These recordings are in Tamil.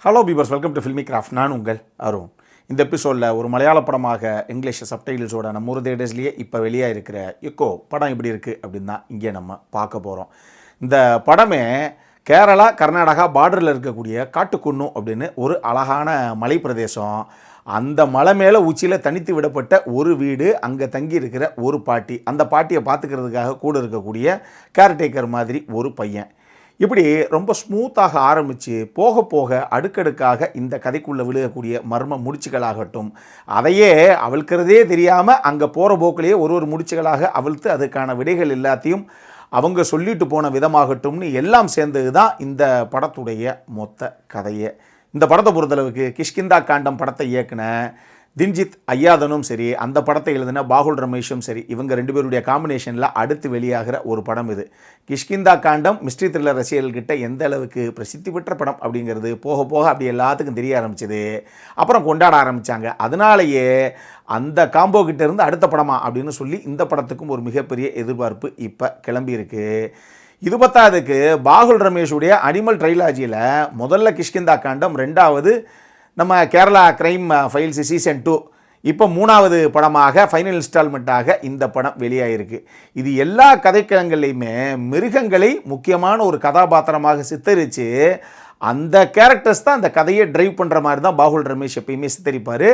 Hello பீபர்ஸ், welcome to filmi craft. நான் உங்கள் அருண். இந்த எபிசோடில் ஒரு மலையாள படமாக இங்கிலீஷ் சப்டைட்டில்ஸோட நம்ம ஒரு தேட்டர்ஸ்லேயே இப்போ வெளியாக இருக்கிற எக்கோ படம் எப்படி இருக்குது அப்படின்னு தான் இங்கே நம்ம பார்க்க போகிறோம். இந்த படமே கேரளா கர்நாடகா பார்டரில் இருக்கக்கூடிய காட்டுக்குன்னு அப்படின்னு ஒரு அழகான மலை பிரதேசம். அந்த மலை மேலே உச்சியில் தனித்து விடப்பட்ட ஒரு வீடு, அங்கே தங்கி இருக்கிற ஒரு பாட்டி, அந்த பாட்டியை பார்த்துக்கிறதுக்காக கூட இருக்கக்கூடிய கேர்டேக்கர் மாதிரி ஒரு பையன். இப்படி ரொம்ப ஸ்மூத்தாக ஆரம்பித்து போக போக அடுக்கடுக்காக இந்த கதைக்குள்ளே விழுகக்கூடிய மர்ம முடிச்சுகளாகட்டும், அதையே அவிழ்க்கிறதே தெரியாமல் அங்கே போகிற போக்கிலேயே ஒரு முடிச்சுகளாக அவிழ்த்து அதுக்கான விடைகள் எல்லாத்தையும் அவங்க சொல்லிட்டு போன விதமாகட்டும்னு எல்லாம் சேர்ந்தது தான் இந்த படத்துடைய மொத்த கதையை. இந்த படத்தை பொறுத்தளவுக்கு கிஷ்கிந்தா காண்டம் படத்தை இயக்குன தின்ஜித் ஐயாதனும் சரி, அந்த படத்தை எழுதின பாகுல் ரமேஷும் சரி, இவங்க ரெண்டு பேருடைய காம்பினேஷனில் அடுத்து வெளியாகிற ஒரு படம் இது. கிஷ்கிந்தா காண்டம் மிஸ்ட்ரி த்ரில்லர் ரசிகர்கள்கிட்ட எந்த அளவுக்கு பிரசித்தி பெற்ற படம் அப்படிங்கிறது போக போக அப்படி எல்லாத்துக்கும் தெரிய ஆரம்பிச்சது. அப்புறம் கொண்டாட ஆரம்பித்தாங்க. அதனாலேயே அந்த காம்போ கிட்ட இருந்து அடுத்த படமா அப்படின்னு சொல்லி இந்த படத்துக்கும் ஒரு மிகப்பெரிய எதிர்பார்ப்பு இப்போ கிளம்பியிருக்கு. இது பத்தாவதுக்கு பாகுல் ரமேஷுடைய அனிமல் ட்ரைலாஜியில் முதல்ல கிஷ்கிந்தா காண்டம், ரெண்டாவது நம்ம கேரளா கிரைம் ஃபைல்ஸ் சீசன் 2, இப்போ 3வது படமாக ஃபைனல் இன்ஸ்டால்மெண்ட்டாக இந்த படம் வெளியாகிருக்கு. இது எல்லா கதைக்களங்கள்லையுமே மிருகங்களை முக்கியமான ஒரு கதாபாத்திரமாக சித்தரித்து அந்த கேரக்டர்ஸ் தான் அந்த கதையை ட்ரைவ் பண்ணுற மாதிரி தான் பாகுல் ரமேஷ் எப்பயுமே சித்தரிப்பார்.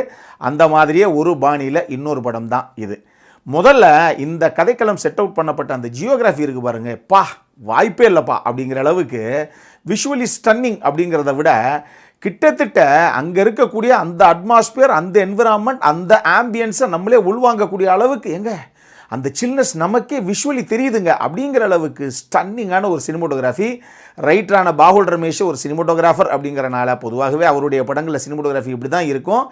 அந்த மாதிரியே ஒரு பாணியில் இன்னொரு படம் தான் இது. முதல்ல இந்த கதைக்களம் செட் அவுட் பண்ணப்பட்ட அந்த ஜியோகிராஃபி இருக்குது பாருங்க, வாய்ப்பே இல்லைப்பா அப்படிங்கிற அளவுக்கு விஷுவலி ஸ்டன்னிங் அப்படிங்கிறத விட கிட்டத்தட்ட அங்கே இருக்கக்கூடிய அந்த அட்மாஸ்பியர், அந்த என்விரான்மெண்ட், அந்த ஆம்பியன்ஸை நம்மளே உள்வாங்கக்கூடிய அளவுக்கு அந்த சில்னஸ் நமக்கே விஷுவலி தெரியுதுங்க அப்படிங்கிற அளவுக்கு ஸ்டன்னிங்கான ஒரு சினிமோட்டோகிராஃபி. ரைட்டரான பாகுல் ரமேஷ் ஒரு சினிமோட்டோகிராஃபர் அப்படிங்கிறனால பொதுவாகவே அவருடைய படங்களில் சினிமோட்டோகிராஃபி இப்படி தான் இருக்கும்.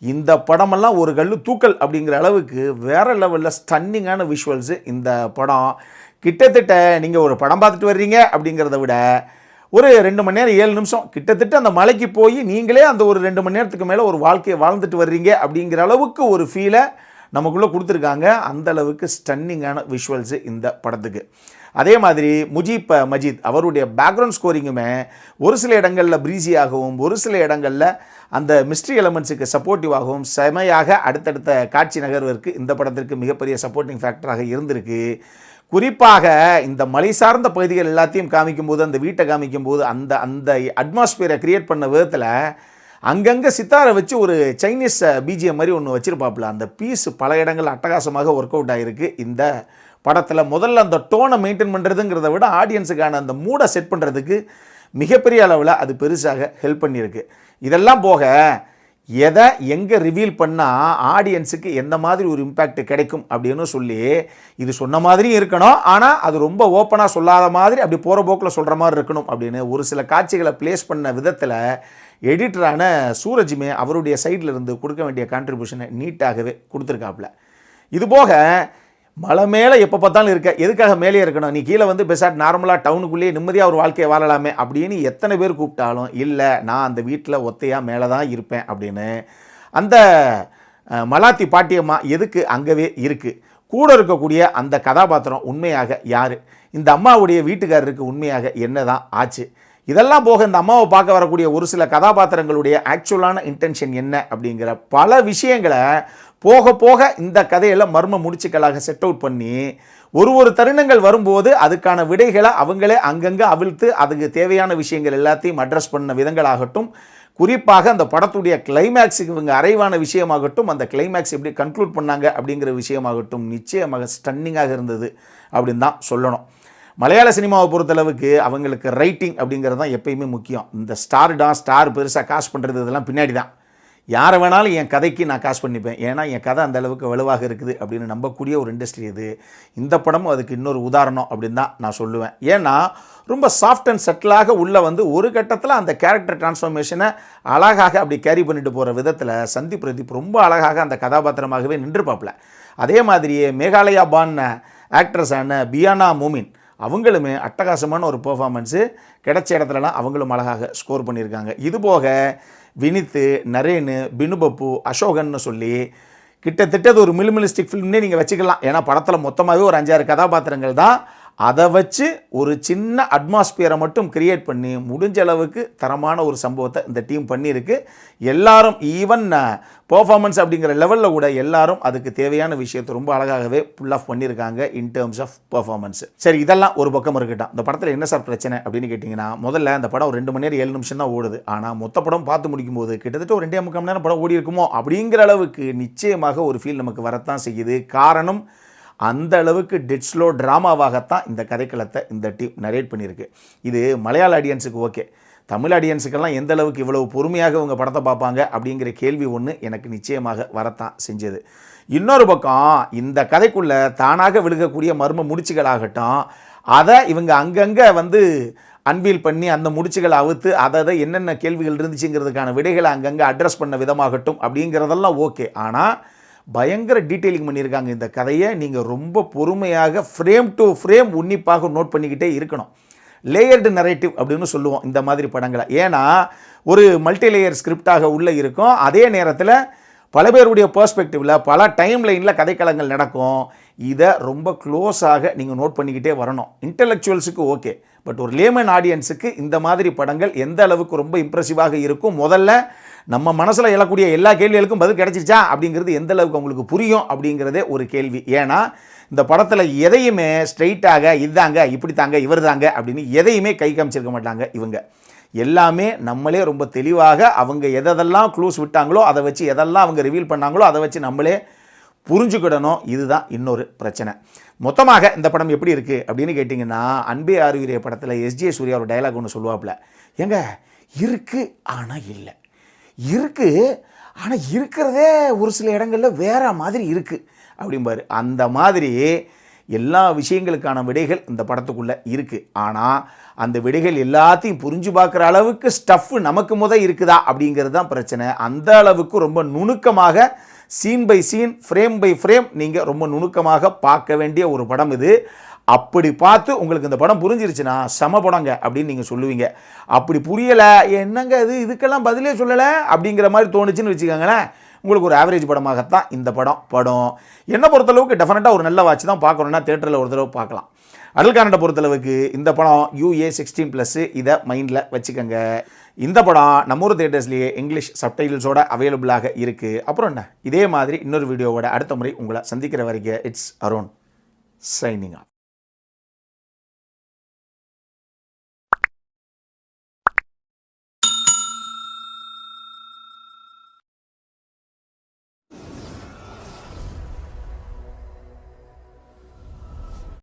இந்த படமெல்லாம் ஒரு கல்லு தூக்கல் அப்படிங்கிற அளவுக்கு வேறு லெவலில் ஸ்டன்னிங்கான விஷுவல்ஸு இந்த படம். கிட்டத்தட்ட நீங்கள் ஒரு படம் பார்த்துட்டு வர்றீங்க அப்படிங்கிறத விட ஒரு 2 மணி நேரம் 7 நிமிஷம் கிட்டத்தட்ட அந்த மலைக்கு போய் நீங்களே அந்த ஒரு 2 மணி நேரத்துக்கு மேலே ஒரு வாழ்க்கையை வாழ்ந்துட்டு வர்றீங்க அப்படிங்கிற அளவுக்கு ஒரு ஃபீலை நமக்குள்ளே கொடுத்துருக்காங்க. அந்த அளவுக்கு ஸ்டன்னிங்கான விஷுவல்ஸு இந்த படத்துக்கு. அதே மாதிரி முஜீப் மஜீத் அவருடைய பேக்ரவுண்ட் ஸ்கோரிங்குமே ஒரு சில இடங்களில் ப்ரீஸியாகவும், ஒரு சில இடங்களில் அந்த மிஸ்ட்ரி எலமெண்ட்ஸுக்கு சப்போர்ட்டிவாகவும் செமையாக அடுத்தடுத்த காட்சி நகர்விற்கு இந்த படத்திற்கு மிகப்பெரிய சப்போர்ட்டிங் ஃபேக்டராக இருந்திருக்கு. குறிப்பாக இந்த மலை சார்ந்த பகுதிகள் எல்லாத்தையும் காமிக்கும்போது, அந்த வீட்டை காமிக்கும்போது அந்த அந்த அட்மாஸ்பியரை க்ரியேட் பண்ண விதத்தில் அங்கங்கே சித்தாரை வச்சு ஒரு சைனீஸ் பிஜிஎம் மாதிரி ஒன்று வச்சுருப்பாப்புல. அந்த பீஸ் பல இடங்கள் அட்டகாசமாக ஒர்க் அவுட் ஆகிருக்கு இந்த படத்தில். முதல்ல அந்த டோனை மெயின்டைன் பண்ணுறதுங்கிறத விட ஆடியன்ஸுக்கான அந்த மூடை செட் பண்ணுறதுக்கு மிகப்பெரிய அளவில் அது பெருசாக ஹெல்ப் பண்ணியிருக்கு. இதெல்லாம் போக எதை எங்கே ரிவீல் பண்ணால் ஆடியன்ஸுக்கு எந்த மாதிரி ஒரு இம்பேக்ட் கிடைக்கும் அப்படின்னு சொல்லி, இது சொன்ன மாதிரியும் இருக்கணும், ஆனால் அது ரொம்ப ஓப்பனாக சொல்லாத மாதிரி அப்படி போகிற போக்கில் சொல்கிற மாதிரி இருக்கணும் அப்படின்னு ஒரு சில காட்சிகளை ப்ளேஸ் பண்ண விதத்தில் எடிட்டரான சூரஜுமே அவருடைய சைடில் இருந்து கொடுக்க வேண்டிய கான்ட்ரிபியூஷனை நீட்டாகவே கொடுத்துருக்காப்புல. இதுபோக மலை மேலே எப்போ பார்த்தாலும் இருக்க, எதுக்காக மேலே இருக்கணும், நீ கீழே வந்து பெசாட் நார்மலாக டவுனுக்குள்ளேயே நிம்மதியாக ஒரு வாழ்க்கையை வாழலாமே அப்படின்னு எத்தனை பேர் கூப்பிட்டாலும் இல்லை, நான் அந்த வீட்டில் ஒத்தையாக மேலே தான் இருப்பேன் அப்படின்னு அந்த மலாத்தி பாட்டியம்மா எதுக்கு அங்கவே இருக்குது. கூட இருக்கக்கூடிய அந்த கதாபாத்திரம் உண்மையாக யார், இந்த அம்மாவுடைய வீட்டுக்காரருக்கு உண்மையாக என்ன தான் ஆச்சு, இதெல்லாம் போக இந்த அம்மாவை பார்க்க வரக்கூடிய ஒரு சில கதாபாத்திரங்களுடைய ஆக்சுவலான இன்டென்ஷன் என்ன அப்படிங்கிற பல விஷயங்களை போக போக இந்த கதையில் மர்ம முடிச்சுக்களாக செட் அவுட் பண்ணி ஒரு தருணங்கள் வரும்போது அதுக்கான விடைகளை அவங்களே அங்கங்கே அவிழ்த்து அதுக்கு தேவையான விஷயங்கள் எல்லாத்தையும் அட்ரஸ் பண்ண விதங்களாகட்டும், குறிப்பாக அந்த படத்துடைய கிளைமேக்ஸுக்கு இவங்க அரைவான விஷயமாகட்டும், அந்த கிளைமேக்ஸ் எப்படி கன்க்ளூட் பண்ணாங்க அப்படிங்கிற விஷயமாகட்டும் நிச்சயமாக ஸ்டன்னிங்காக இருந்தது அப்படின்னு தான் சொல்லணும். மலையாள சினிமாவை பொறுத்தளவுக்கு அவங்களுக்கு ரைட்டிங் அப்படிங்கிறது தான் எப்பயுமே முக்கியம். இந்த ஸ்டார் பெருசாக காசு பண்ணுறது இதெல்லாம் பின்னாடி தான். யாரை வேணாலும் என் கதைக்கு நான் காசு பண்ணிப்பேன், ஏன்னா என் கதை அந்த அளவுக்கு வலுவாக இருக்குது அப்படின்னு நம்பக்கூடிய ஒரு இண்டஸ்ட்ரி இது. இந்த படமும் அதுக்கு இன்னொரு உதாரணம் அப்படின்னு தான் நான் சொல்லுவேன். ஏன்னா ரொம்ப சாஃப்ட் அண்ட் செட்டிலாக உள்ளே வந்து ஒரு கட்டத்தில் அந்த கேரக்டர் டிரான்ஸ்ஃபர்மேஷனை அழகாக அப்படி கேரி பண்ணிட்டு போகிற விதத்தில் சந்தீப் பிரதீப் ரொம்ப அழகாக அந்த கதாபாத்திரமாகவே நின்றுப்பாப்பில். அதே மாதிரியே மேகாலயா பான் ஆக்ட்ரஸான பியானா மோமின் அவங்களுமே அட்டகாசமான ஒரு பெர்ஃபார்மன்ஸு கிடைச்ச இடத்துலலாம் அவங்களும் அழகாக ஸ்கோர் பண்ணியிருக்காங்க. இதுபோக வினித்து, நரேனு, பினுபப்பு, அசோகன்னு சொல்லி கிட்டத்தட்ட ஒரு மினிமலிஸ்டிக் ஃபிலிம்னே நீங்கள் வச்சுக்கலாம். ஏன்னா படத்தில் மொத்தமாகவே ஒரு 5-6 கதாபாத்திரங்கள் தான். அதை வச்சு ஒரு சின்ன அட்மாஸ்பியரை மட்டும் கிரியேட் பண்ணி முடிஞ்ச அளவுக்கு தரமான ஒரு சம்பவத்தை இந்த டீம் பண்ணியிருக்கு. எல்லாரும் ஈவன் பெர்ஃபார்மன்ஸ் அப்படிங்கிற லெவலில் கூட எல்லாரும் அதுக்கு தேவையான விஷயத்தை ரொம்ப அழகாகவே புல் ஆஃப் பண்ணியிருக்காங்க இன் டேர்ம்ஸ் ஆஃப் பெர்ஃபார்மன்ஸ். சரி, இதெல்லாம் ஒரு பக்கம் இருக்கட்டும். இந்த படத்தில் என்ன சார் பிரச்சனை அப்படின்னு கேட்டிங்கன்னா, முதல்ல அந்த படம் 2 மணி நேரம் 7 நிமிஷம் தான் ஓடுது. ஆனால் மொத்த படம் பார்த்து முடிக்கும் போது கிட்டத்தட்ட ஒரு 2.5 மணி நேரம் படம் ஓடி இருக்குமோ அப்படிங்கிற அளவுக்கு நிச்சயமாக ஒரு ஃபீல் நமக்கு வரத்தான் செய்யுது. காரணம், அந்த அளவுக்கு டெட் ஸ்லோ ட்ராமாவாகத்தான் இந்த கதைக்களத்தை இந்த டீம் நரேட் பண்ணியிருக்கு. இது மலையாள ஆடியன்ஸுக்கு ஓகே, தமிழ் ஆடியன்ஸுக்கெல்லாம் எந்த அளவுக்கு இவ்வளவு பொறுமையாக இவங்க படத்தை பார்ப்பாங்க அப்படிங்கிற கேள்வி ஒன்று எனக்கு நிச்சயமாக வரத்தான் செஞ்சது. இன்னொரு பக்கம், இந்த கதைக்குள்ளே தானாக விழுகக்கூடிய மர்ம முடிச்சுகளாகட்டும், அதை இவங்க அங்கங்கே அன்வீல் பண்ணி அந்த முடிச்சுகளை அவுத்து அதை என்னென்ன கேள்விகள் இருந்துச்சுங்கிறதுக்கான விடைகளை அங்கங்கே அட்ரஸ் பண்ண விதமாகட்டும் அப்படிங்கிறதெல்லாம் ஓகே. ஆனால் பயங்கர டீட்டெயிலிங் பண்ணியிருக்காங்க இந்த கதையை. நீங்கள் ரொம்ப பொறுமையாக ஃப்ரேம் டு ஃப்ரேம் உன்னிப்பாக நோட் பண்ணிக்கிட்டே இருக்கணும். லேயர்டு நரேட்டிவ் அப்படின்னு சொல்லுவோம் இந்த மாதிரி படங்களை. ஏன்னா ஒரு மல்டி லேயர் ஸ்கிரிப்டாக உள்ளே இருக்கும். அதே நேரத்தில் பல பேருடைய பெர்ஸ்பெக்டிவில் பல டைம் லைனில் கதைக்களங்கள் நடக்கும். இதை ரொம்ப க்ளோஸாக நீங்கள் நோட் பண்ணிக்கிட்டே வரணும். இன்டெலெக்சுவல்ஸுக்கு ஓகே, பட் ஒரு லேமன் ஆடியன்ஸுக்கு இந்த மாதிரி படங்கள் எந்த அளவுக்கு ரொம்ப இம்ப்ரெசிவாக இருக்கும், முதல்ல நம்ம மனசில் எழக்கூடிய எல்லா கேள்விகளுக்கும் பதில் கிடைச்சிருச்சா அப்படிங்கிறது எந்த அளவுக்கு அவங்களுக்கு புரியும் அப்படிங்கிறதே ஒரு கேள்வி. ஏன்னா இந்த படத்தில் எதையுமே ஸ்ட்ரெயிட்டாக இதுதாங்க இப்படி தாங்க இவர் தாங்க அப்படின்னு எதையுமே கை காமிச்சிருக்க மாட்டாங்க இவங்க. எல்லாமே நம்மளே ரொம்ப தெளிவாக அவங்க எதெல்லாம் க்ளூஸ் விட்டாங்களோ அதை வச்சு எதெல்லாம் அவங்க ரிவீல் பண்ணாங்களோ அதை வச்சு நம்மளே புரிஞ்சுக்கிடணும். இதுதான் இன்னொரு பிரச்சனை. மொத்தமாக இந்த படம் எப்படி இருக்குது அப்படின்னு கேட்டிங்கன்னா, அன்பே ஆறுயிரே படத்தில் எஸ்ஜே சூர்யா ஒரு டைலாக் ஒன்று சொல்லுவாப்புல, ஏங்க இருக்குது ஆனால் இல்லை, இருக்குது ஆனால் இருக்கிறதே ஒரு சில இடங்களில் வேற மாதிரி இருக்குது அப்படிம்பாரு. அந்த மாதிரி எல்லா விஷயங்களுக்கான விடைகள் இந்த படத்துக்குள்ளே இருக்குது. ஆனால் அந்த விடைகள் எல்லாத்தையும் புரிஞ்சு பார்க்குற அளவுக்கு ஸ்டஃப் நமக்கு இருக்குதா அப்படிங்கிறது தான் பிரச்சனை. அந்த அளவுக்கு ரொம்ப நுணுக்கமாக scene by scene, frame by frame நீங்கள் ரொம்ப நுணுக்கமாக பார்க்க வேண்டிய ஒரு படம் இது. அப்படி பார்த்து உங்களுக்கு இந்த படம் புரிஞ்சிருச்சுன்னா சம படங்க அப்படின்னு நீங்கள் சொல்லுவீங்க. அப்படி புரியலை, என்னங்க இதுக்கெல்லாம் பதிலே சொல்லலை அப்படிங்கிற மாதிரி தோணுச்சுன்னு வச்சுக்கோங்களேன், உங்களுக்கு ஒரு ஆவரேஜ் படமாகத்தான் இந்த படம். என்னை பொறுத்தளவுக்கு டெஃபினட்டாக ஒரு நல்ல வாட்ச் தான். பார்க்கணுன்னா தேட்டரில் ஒரு தடவை பார்க்கலாம். அடல் கானடை பொறுத்தளவுக்கு இந்த படம் UA16+, இதை மைண்டில் வச்சுக்கோங்க. இந்த படம் நம்ம ஊர் தியேட்டர்ஸ்லேயே இங்கிலீஷ் சப்டைட்டில்ஸோட அவைலபிளாக இருக்குது. அப்புறம் என்ன, இதே மாதிரி இன்னொரு வீடியோவோட அடுத்த முறை உங்களை சந்திக்கிற வரைக்கும் இட்ஸ் அருண் சைனிங் ஆஃப்.